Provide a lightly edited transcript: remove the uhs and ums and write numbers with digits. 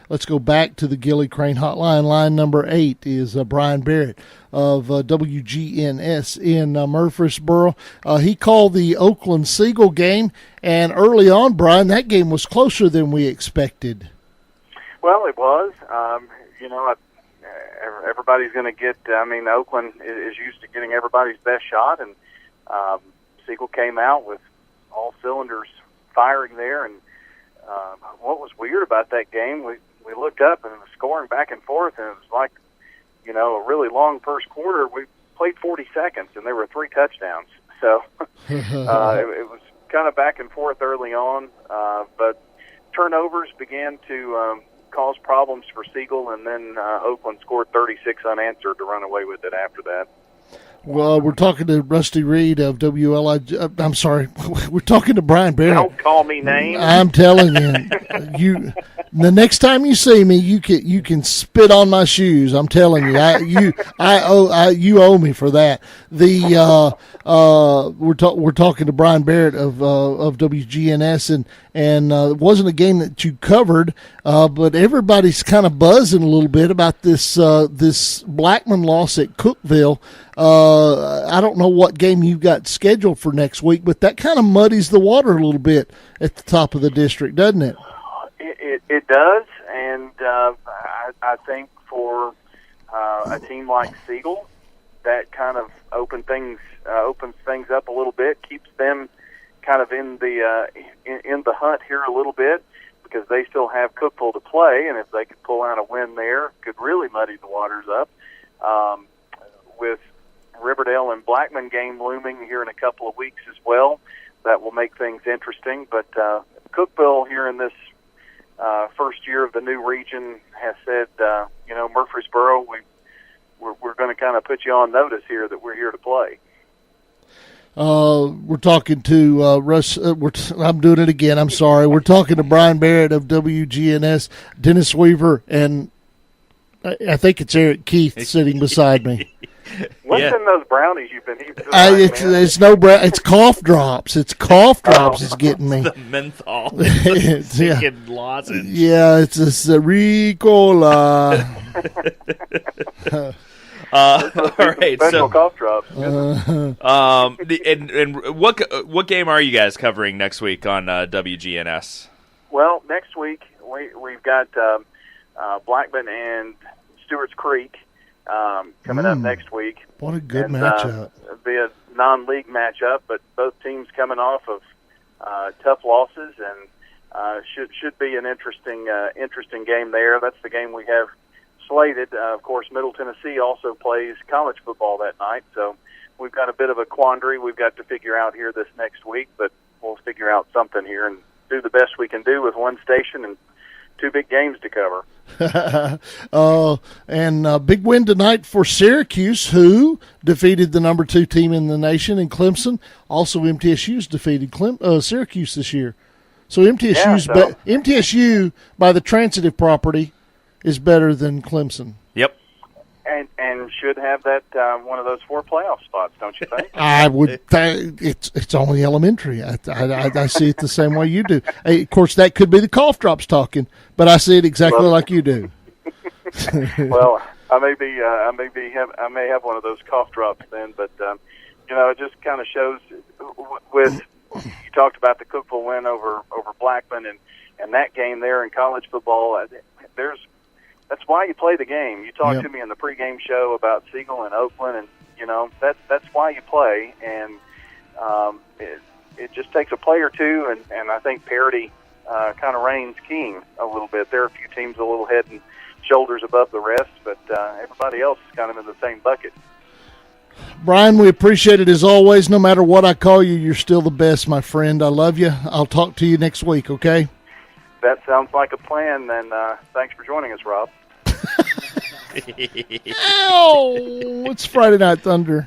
let's go back to the Gilly Crane hotline. Line number 8 is Brian Barrett of WGNS in Murfreesboro. He called the Oakland Siegel game, and early on, Brian, that game was closer than we expected. Well, it was. Everybody's going to get, Oakland is used to getting everybody's best shot, and Siegel came out with all cylinders firing there. And what was weird about that game, we looked up and it was scoring back and forth, and it was like, a really long first quarter. We played 40 seconds, and there were 3 touchdowns. So it was kind of back and forth early on, but turnovers began to cause problems for Siegel, and then Oakland scored 36 unanswered to run away with it after that. Well, we're talking to Rusty Reed of WLIJ. I'm sorry, we're talking to Brian Barrett. Don't call me names. I'm telling you, the next time you see me, you can spit on my shoes. I'm telling you, you owe me for that. We're talking to Brian Barrett of WGNS, and it wasn't a game that you covered, but everybody's kind of buzzing a little bit about this Blackman loss at Cookeville. I don't know what game you've got scheduled for next week, but that kind of muddies the water a little bit at the top of the district, doesn't it? It does, and I think for a team like Siegel, that kind of opens things up a little bit, keeps them kind of in the hunt here a little bit, because they still have Cookeville to play, and if they could pull out a win there, could really muddy the waters up. With Riverdale and Blackman game looming here in a couple of weeks as well, that will make things interesting. But Cookeville here in this first year of the new region has said, Murfreesboro, we're going to kind of put you on notice here that we're here to play. We're talking to Russ. I'm doing it again. I'm sorry. We're talking to Brian Barrett of WGNS, Dennis Weaver, and I think it's Eric Keith sitting beside me. What's in those brownies you've been eating? It's no brown. It's cough drops. It's cough drops. It's getting me. The menthol. Lozenge. Yeah, it's a Ricola. All right. Special cough drops. And what game are you guys covering next week on WGNS? Well, next week we've got Blackman and Stewart's Creek coming up next week. What a good matchup! It'll be a non-league matchup, but both teams coming off of tough losses, and should be an interesting game there. That's the game we have slated. Of course, Middle Tennessee also plays college football that night, so we've got a bit of a quandary we've got to figure out here this next week, but we'll figure out something here and do the best we can do with one station and 2 big games to cover. And big win tonight for Syracuse, who defeated the number 2 team in the nation in Clemson. Also, MTSU's defeated Syracuse this year. So MTSU, by the transitive property, is better than Clemson. Yep. And should have that one of those 4 playoff spots, don't you think? I would. It's only elementary. I see it the same way you do. Of course, that could be the cough drops talking, but I see it exactly like you do. Well, I may have one of those cough drops then, but it just kind of shows. With you talked about the Cookeville win over Blackman and that game there in college football. That's why you play the game. You talked to me in the pregame show about Siegel and Oakland, and that's why you play. And it just takes a play or two, and I think parity kind of reigns king a little bit. There are a few teams a little head and shoulders above the rest, but everybody else is kind of in the same bucket. Brian, we appreciate it as always. No matter what I call you, you're still the best, my friend. I love you. I'll talk to you next week, okay? That sounds like a plan, and thanks for joining us, Rob. Ow! It's Friday Night Thunder.